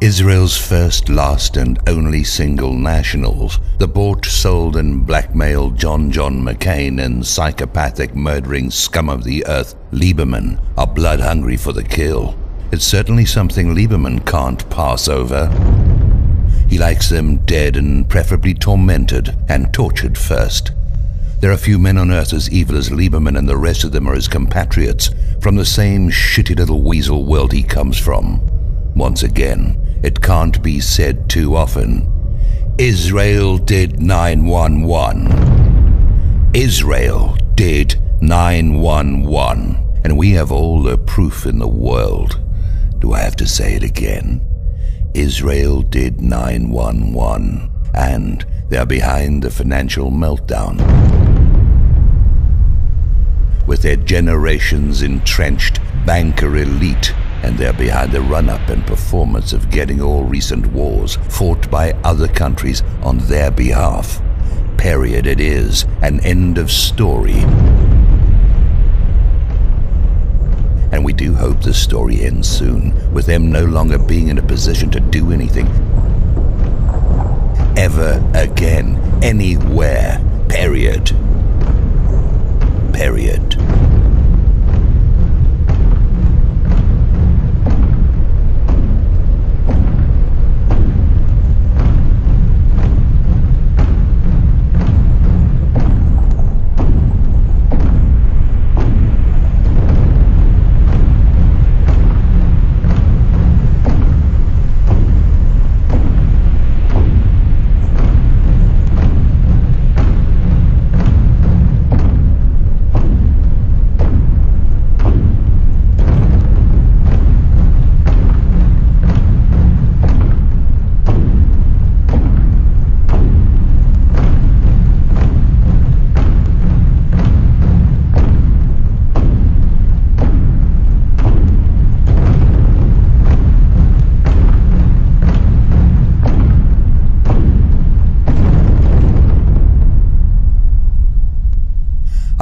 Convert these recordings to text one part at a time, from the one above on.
Israel's first, last and only single nationals, the bought, sold and blackmailed John McCain and psychopathic murdering scum of the earth, Lieberman, are blood-hungry for the kill. It's certainly something Lieberman can't pass over. He likes them dead and preferably tormented and tortured first. There are few men on earth as evil as Lieberman, and the rest of them are his compatriots from the same shitty little weasel world he comes from. Once again, it can't be said too often. Israel did 911. Israel did 911. And we have all the proof in the world. Do I have to say it again? Israel did 911. And they're behind the financial meltdown. With their generations entrenched banker elite, and they're behind the run-up and performance of getting all recent wars fought by other countries on their behalf. Period it is, an end of story. And we do hope the story ends soon, with them no longer being in a position to do anything ever again, anywhere. Period. Period.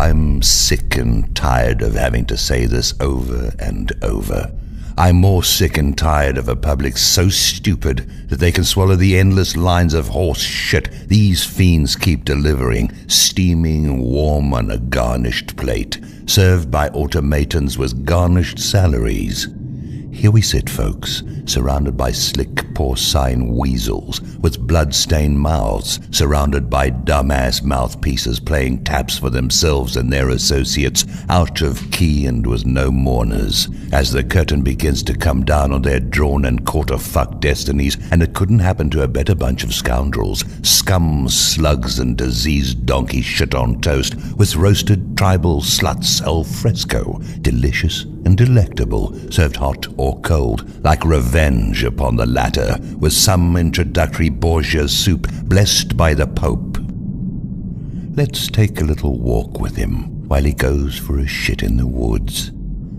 I'm sick and tired of having to say this over and over. I'm more sick and tired of a public so stupid that they can swallow the endless lines of horse shit these fiends keep delivering, steaming warm on a garnished plate, served by automatons with garnished salaries. Here we sit, folks, surrounded by slick porcine weasels with blood-stained mouths, surrounded by dumbass mouthpieces playing taps for themselves and their associates, out of key and with no mourners, as the curtain begins to come down on their drawn and quarter-fuck destinies, and it couldn't happen to a better bunch of scoundrels, scum, slugs, and diseased donkey shit on toast, with roasted tribal sluts al fresco, delicious and delectable, served hot or cold, like revenge upon the latter, with some introductory Borgia soup blessed by the Pope. Let's take a little walk with him while he goes for a shit in the woods.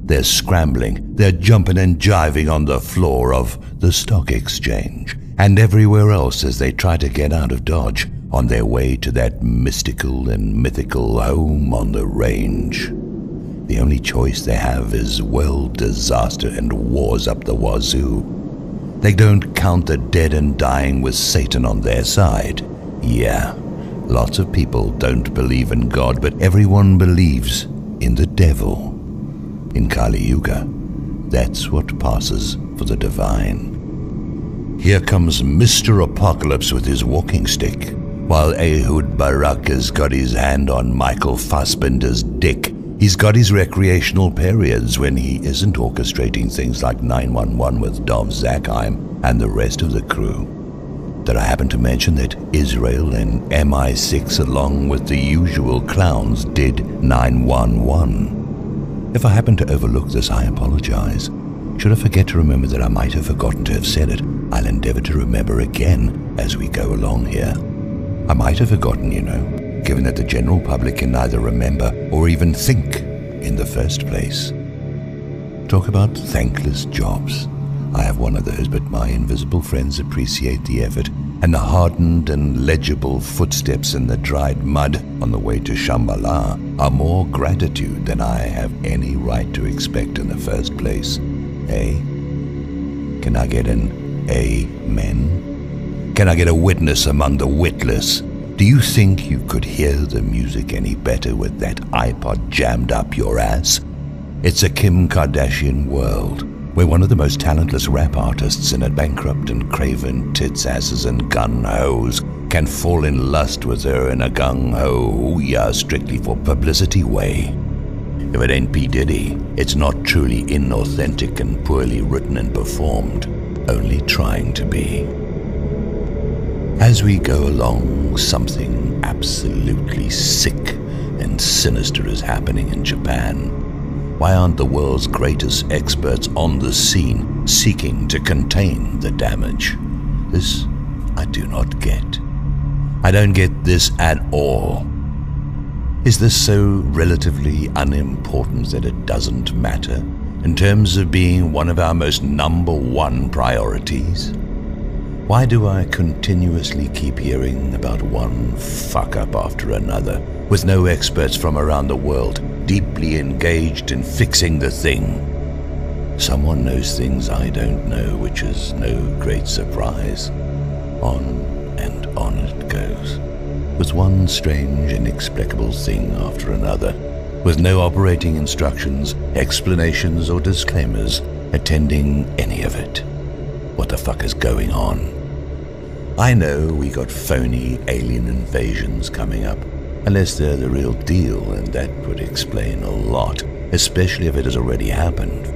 They're scrambling, they're jumping and jiving on the floor of the stock exchange, and everywhere else as they try to get out of Dodge, on their way to that mystical and mythical home on the range. The only choice they have is, well, disaster and wars up the wazoo. They don't count the dead and dying with Satan on their side. Yeah, lots of people don't believe in God, but everyone believes in the devil. In Kali Yuga, that's what passes for the divine. Here comes Mr. Apocalypse with his walking stick, while Ehud Barak has got his hand on Michael Fassbender's dick. He's got his recreational periods when he isn't orchestrating things like 911 with Dov Zakheim and the rest of the crew. Did I happen to mention that Israel and MI6, along with the usual clowns, did 911? If I happen to overlook this, I apologize. Should I forget to remember that I might have forgotten to have said it, I'll endeavor to remember again as we go along here. I might have forgotten, you know, given that the general public can neither remember or even think in the first place. Talk about thankless jobs. I have one of those, but my invisible friends appreciate the effort, and the hardened and legible footsteps in the dried mud on the way to Shambhala are more gratitude than I have any right to expect in the first place. Eh? Can I get an amen? Can I get a witness among the witless? Do you think you could hear the music any better with that iPod jammed up your ass? It's a Kim Kardashian world, where one of the most talentless rap artists in a bankrupt and craven tits, asses and gun-hoes can fall in lust with her in a gung-ho, yeah, strictly for publicity way. If it ain't P. Diddy, it's not truly inauthentic and poorly written and performed, only trying to be. As we go along, something absolutely sick and sinister is happening in Japan. Why aren't the world's greatest experts on the scene seeking to contain the damage? This I do not get. I don't get this at all. Is this so relatively unimportant that it doesn't matter in terms of being one of our most number one priorities? Why do I continuously keep hearing about one fuck-up after another, with no experts from around the world deeply engaged in fixing the thing? Someone knows things I don't know, which is no great surprise. On and on it goes, with one strange, inexplicable thing after another, with no operating instructions, explanations, or disclaimers attending any of it. What the fuck is going on? I know we got phony alien invasions coming up, unless they're the real deal, and that would explain a lot, especially if it has already happened.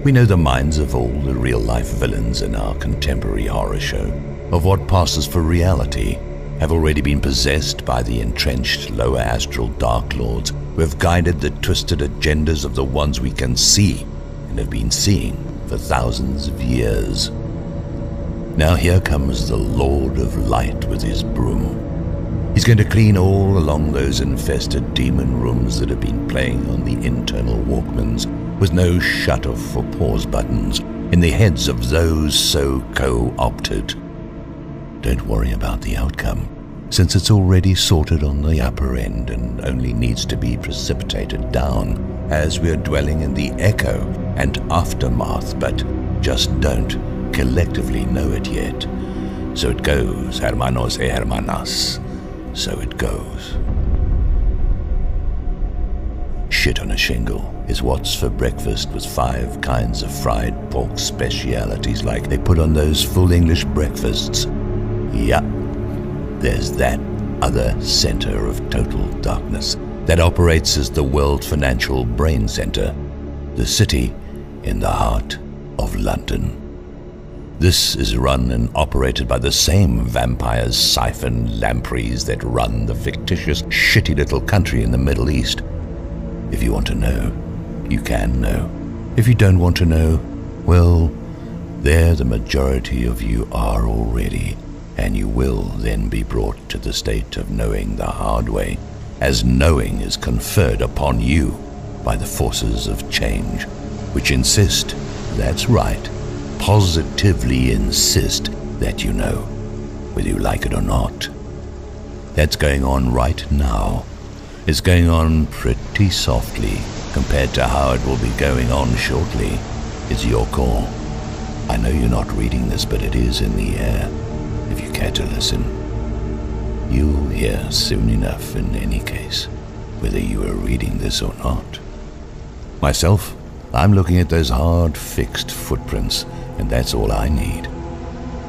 We know the minds of all the real-life villains in our contemporary horror show, of what passes for reality, have already been possessed by the entrenched lower astral dark lords who have guided the twisted agendas of the ones we can see and have been seeing for thousands of years. Now here comes the Lord of Light with his broom. He's going to clean all along those infested demon rooms that have been playing on the internal Walkmans with no shut-off for pause buttons in the heads of those so co-opted. Don't worry about the outcome, since it's already sorted on the upper end and only needs to be precipitated down as we're dwelling in the echo and aftermath, but just don't collectively know it yet. So it goes, hermanos y hermanas. So it goes. Shit on a shingle is what's for breakfast with 5 kinds of fried pork specialities like they put on those full English breakfasts. Yeah, there's that other center of total darkness that operates as the world financial brain center, the city in the heart of London. This is run and operated by the same vampires, siphon lampreys that run the fictitious, shitty little country in the Middle East. If you want to know, you can know. If you don't want to know, well, there the majority of you are already, and you will then be brought to the state of knowing the hard way, as knowing is conferred upon you by the forces of change, which insist, that's right, positively insist that you know, whether you like it or not. That's going on right now. It's going on pretty softly compared to how it will be going on shortly. It's your call. I know you're not reading this, but it is in the air. If you care to listen, you'll hear soon enough in any case, whether you are reading this or not. Myself, I'm looking at those hard, fixed footprints, and that's all I need.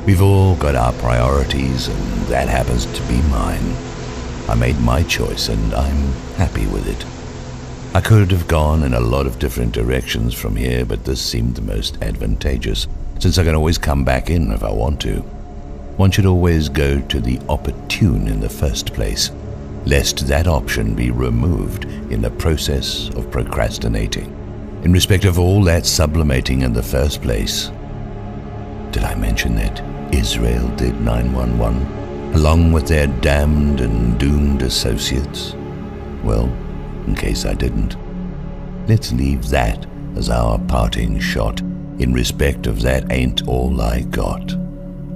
We've all got our priorities, and that happens to be mine. I made my choice, and I'm happy with it. I could have gone in a lot of different directions from here, but this seemed the most advantageous, since I can always come back in if I want to. One should always go to the opportune in the first place, lest that option be removed in the process of procrastinating, in respect of all that sublimating in the first place. Did I mention that Israel did 911, along with their damned and doomed associates? Well, in case I didn't, let's leave that as our parting shot in respect of that ain't all I got.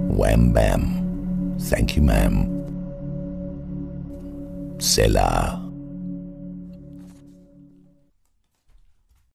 Wham bam. Thank you, ma'am. Selah.